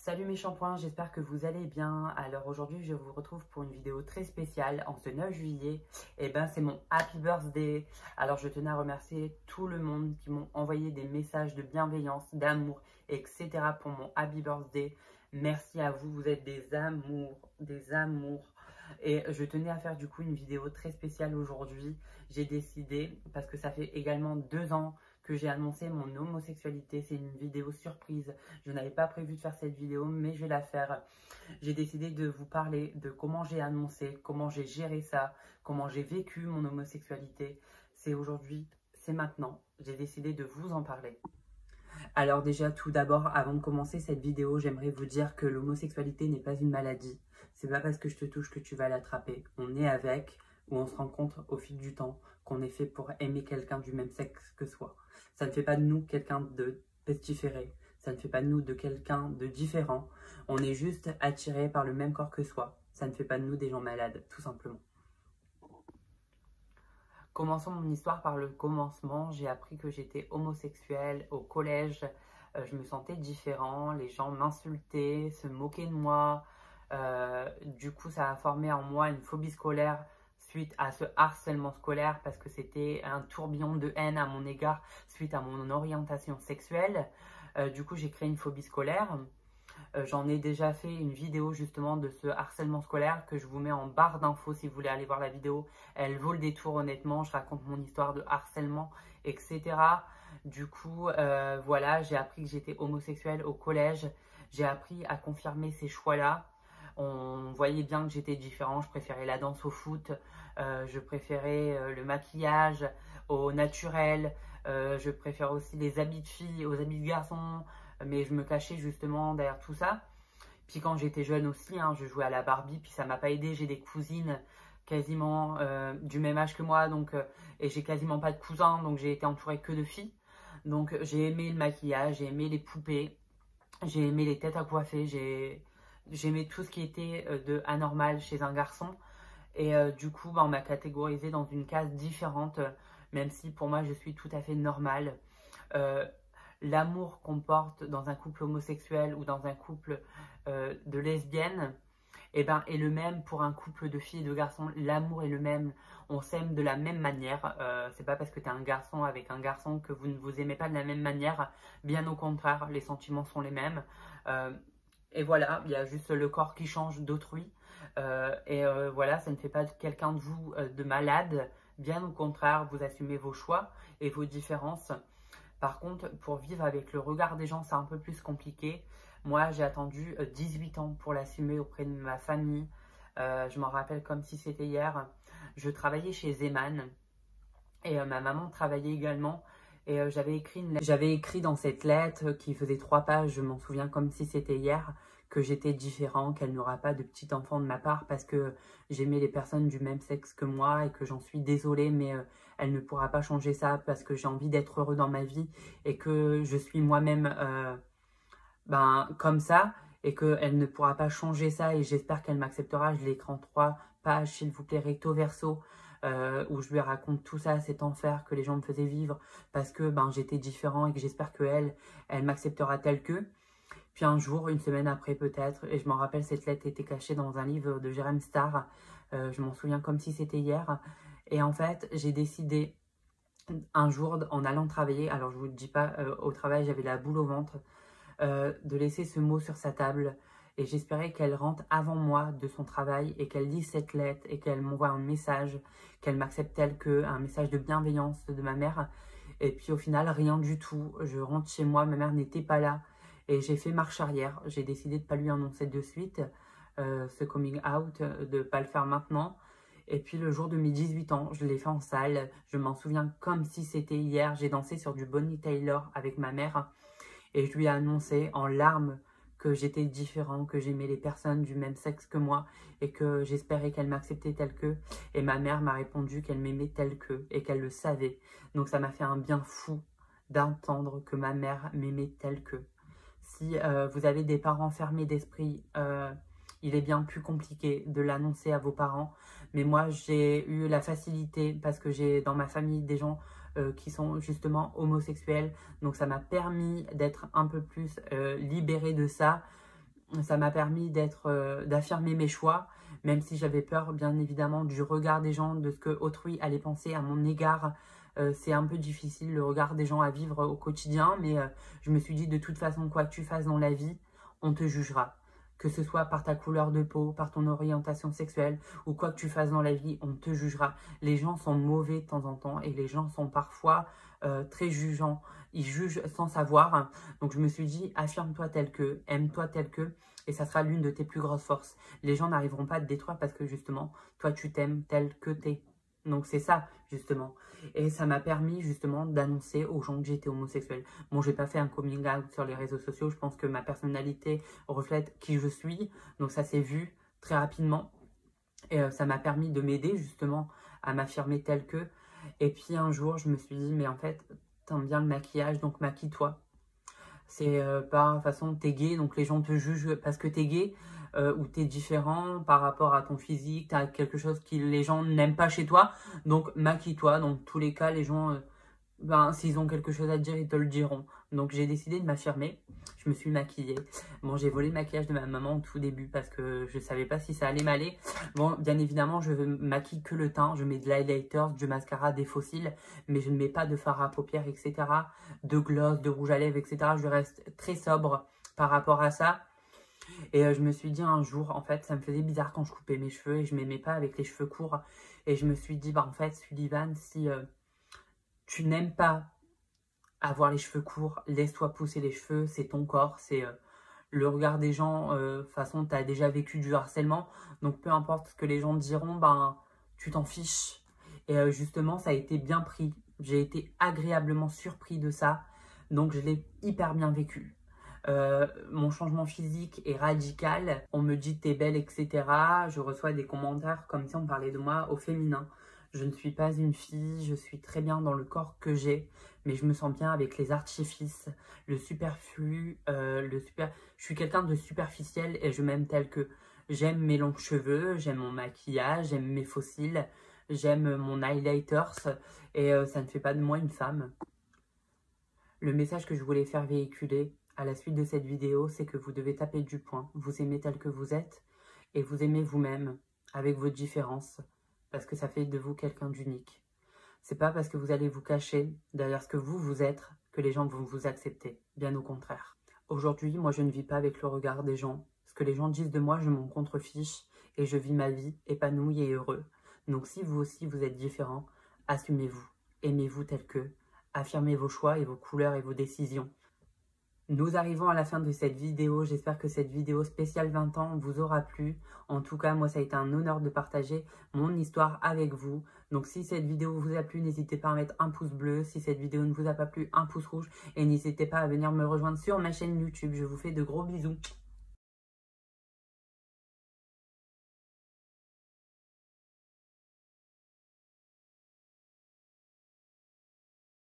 Salut mes shampoings, j'espère que vous allez bien. Alors aujourd'hui je vous retrouve pour une vidéo très spéciale en ce 9 juillet. Et ben c'est mon happy birthday. Alors je tenais à remercier tout le monde qui m'ont envoyé des messages de bienveillance, d'amour, etc. pour mon happy birthday. Merci à vous, vous êtes des amours, des amours. Et je tenais à faire du coup une vidéo très spéciale aujourd'hui. J'ai décidé, parce que ça fait également 2 ans que j'ai annoncé mon homosexualité. C'est une vidéo surprise. Je n'avais pas prévu de faire cette vidéo, mais je vais la faire. J'ai décidé de vous parler de comment j'ai annoncé, comment j'ai géré ça, comment j'ai vécu mon homosexualité. C'est aujourd'hui, c'est maintenant. J'ai décidé de vous en parler. Alors déjà, tout d'abord, avant de commencer cette vidéo, j'aimerais vous dire que l'homosexualité n'est pas une maladie. C'est pas parce que je te touche que tu vas l'attraper. On est avec, ou on se rend compte au fil du temps qu'on est fait pour aimer quelqu'un du même sexe que soi. Ça ne fait pas de nous quelqu'un de pestiféré. Ça ne fait pas de nous de quelqu'un de différent. On est juste attiré par le même corps que soi. Ça ne fait pas de nous des gens malades, tout simplement. Commençons mon histoire par le commencement. J'ai appris que j'étais homosexuelle au collège. Je me sentais différent. Les gens m'insultaient, se moquaient de moi. Du coup, ça a formé en moi une phobie scolaire suite à ce harcèlement scolaire parce que c'était un tourbillon de haine à mon égard suite à mon orientation sexuelle. Du coup, j'ai créé une phobie scolaire. J'en ai déjà fait une vidéo justement de ce harcèlement scolaire que je vous mets en barre d'infos si vous voulez aller voir la vidéo. Elle vaut le détour honnêtement, je raconte mon histoire de harcèlement, etc. Du coup, voilà, j'ai appris que j'étais homosexuelle au collège. J'ai appris à confirmer ces choix-là. On voyait bien que j'étais différent, je préférais la danse au foot, je préférais le maquillage au naturel, je préfère aussi les habits de filles aux habits de garçons, mais je me cachais justement derrière tout ça. Puis quand j'étais jeune aussi, je jouais à la Barbie, puis ça m'a pas aidé. J'ai des cousines quasiment du même âge que moi, donc et j'ai quasiment pas de cousins, donc j'ai été entourée que de filles. Donc j'ai aimé le maquillage, j'ai aimé les poupées, j'ai aimé les têtes à coiffer, j'aimais tout ce qui était de anormal chez un garçon. Et du coup, on m'a catégorisée dans une case différente, même si pour moi je suis tout à fait normale. Euh, L'amour qu'on porte dans un couple homosexuel ou dans un couple de lesbiennes est le même pour un couple de filles et de garçons. L'amour est le même, on s'aime de la même manière. C'est pas parce que tu es un garçon avec un garçon que vous ne vous aimez pas de la même manière. Bien au contraire, les sentiments sont les mêmes. Et voilà, il y a juste le corps qui change d'autrui. Voilà, ça ne fait pas de quelqu'un de vous de malade. Bien au contraire, vous assumez vos choix et vos différences. Par contre, pour vivre avec le regard des gens, c'est un peu plus compliqué. Moi, j'ai attendu 18 ans pour l'assumer auprès de ma famille. Je m'en rappelle comme si c'était hier. Je travaillais chez Zeman et ma maman travaillait également. Et j'avais écrit dans cette lettre qui faisait 3 pages, je m'en souviens comme si c'était hier, que j'étais différent, qu'elle n'aura pas de petit enfant de ma part parce que j'aimais les personnes du même sexe que moi et que j'en suis désolée, mais elle ne pourra pas changer ça parce que j'ai envie d'être heureux dans ma vie et que je suis moi-même comme ça et qu'elle ne pourra pas changer ça et j'espère qu'elle m'acceptera. Je l'ai écrit en 3 pages, s'il vous plaît, recto verso. Où je lui raconte tout ça, cet enfer que les gens me faisaient vivre parce que j'étais différent et que j'espère qu'elle, elle m'acceptera tel que. Puis un jour, une semaine après peut-être, et je m'en rappelle, cette lettre était cachée dans un livre de Jérém Starr, je m'en souviens comme si c'était hier. Et en fait, j'ai décidé un jour en allant travailler, alors je vous le dis pas, au travail j'avais la boule au ventre, de laisser ce mot sur sa table. Et j'espérais qu'elle rentre avant moi de son travail et qu'elle lise cette lettre et qu'elle m'envoie un message, qu'elle m'accepte tel que, un message de bienveillance de ma mère. Et puis au final, rien du tout. Je rentre chez moi, ma mère n'était pas là. Et j'ai fait marche arrière. J'ai décidé de ne pas lui annoncer de suite ce coming out, de ne pas le faire maintenant. Et puis le jour de mes 18 ans, je l'ai fait en salle. Je m'en souviens comme si c'était hier. J'ai dansé sur du Bonnie Tyler avec ma mère. Et je lui ai annoncé en larmes que j'étais différent, que j'aimais les personnes du même sexe que moi et que j'espérais qu'elle m'acceptait telle que. Et ma mère m'a répondu qu'elle m'aimait telle que et qu'elle le savait. Donc ça m'a fait un bien fou d'entendre que ma mère m'aimait telle que. Si vous avez des parents fermés d'esprit, il est bien plus compliqué de l'annoncer à vos parents. Mais moi, j'ai eu la facilité parce que j'ai dans ma famille des gens qui sont justement homosexuels. Donc ça m'a permis d'être un peu plus libérée de ça. Ça m'a permis d'affirmer mes choix, même si j'avais peur, bien évidemment, du regard des gens, de ce que autrui allait penser à mon égard. C'est un peu difficile, le regard des gens à vivre au quotidien, mais je me suis dit, de toute façon, quoi que tu fasses dans la vie, on te jugera. Que ce soit par ta couleur de peau, par ton orientation sexuelle, ou quoi que tu fasses dans la vie, on te jugera. Les gens sont mauvais de temps en temps, et les gens sont parfois très jugeants. Ils jugent sans savoir. Donc je me suis dit, affirme-toi tel que, aime-toi tel que, et ça sera l'une de tes plus grosses forces. Les gens n'arriveront pas à te détruire parce que justement, toi tu t'aimes tel que t'es. Donc c'est ça, justement. Et ça m'a permis justement d'annoncer aux gens que j'étais homosexuelle. Bon, j'ai pas fait un coming out sur les réseaux sociaux. Je pense que ma personnalité reflète qui je suis. Donc ça s'est vu très rapidement. Et ça m'a permis de m'aider justement à m'affirmer tel que. Et puis un jour, je me suis dit, mais en fait, t'aimes bien le maquillage, donc maquille-toi. C'est pas, de toute façon, t'es gay, donc les gens te jugent parce que t'es gay ou t'es différent par rapport à ton physique, t'as quelque chose que les gens n'aiment pas chez toi, donc maquille-toi. Dans tous les cas, les gens, ben, s'ils ont quelque chose à te dire, ils te le diront. Donc j'ai décidé de m'affirmer. Je me suis maquillée. Bon, j'ai volé le maquillage de ma maman au tout début parce que je savais pas si ça allait m'aller. Bon, bien évidemment, je maquille que le teint. Je mets de l'highlighter, du mascara, des faux cils, mais je ne mets pas de fard à paupières, etc. De gloss, de rouge à lèvres, etc. Je reste très sobre par rapport à ça. Et je me suis dit un jour, en fait, ça me faisait bizarre quand je coupais mes cheveux et je m'aimais pas avec les cheveux courts. Et je me suis dit, bah en fait, Sullivan, si tu n'aimes pas avoir les cheveux courts, laisse-toi pousser les cheveux, c'est ton corps, c'est le regard des gens. De toute façon, tu as déjà vécu du harcèlement, donc peu importe ce que les gens diront, ben, tu t'en fiches. Et justement, ça a été bien pris. J'ai été agréablement surpris de ça, donc je l'ai hyper bien vécu. Mon changement physique est radical. On me dit t'es belle, etc. Je reçois des commentaires comme si on parlait de moi au féminin. Je ne suis pas une fille, je suis très bien dans le corps que j'ai, mais je me sens bien avec les artifices, le superflu, Je suis quelqu'un de superficiel et je m'aime tel que. J'aime mes longs cheveux, j'aime mon maquillage, j'aime mes fossiles, j'aime mon highlighter et ça ne fait pas de moi une femme. Le message que je voulais faire véhiculer à la suite de cette vidéo, c'est que vous devez taper du poing, vous aimez tel que vous êtes et vous aimez vous-même avec vos différences parce que ça fait de vous quelqu'un d'unique. C'est pas parce que vous allez vous cacher derrière ce que vous êtes que les gens vont vous accepter, bien au contraire. Aujourd'hui, moi je ne vis pas avec le regard des gens. Ce que les gens disent de moi, je m'en contrefiche et je vis ma vie épanouie et heureux. Donc si vous aussi vous êtes différent, assumez-vous, aimez-vous tel que, affirmez vos choix et vos couleurs et vos décisions. Nous arrivons à la fin de cette vidéo. J'espère que cette vidéo spéciale 20 ans vous aura plu. En tout cas, moi, ça a été un honneur de partager mon histoire avec vous. Donc, si cette vidéo vous a plu, n'hésitez pas à mettre un pouce bleu. Si cette vidéo ne vous a pas plu, un pouce rouge. Et n'hésitez pas à venir me rejoindre sur ma chaîne YouTube. Je vous fais de gros bisous.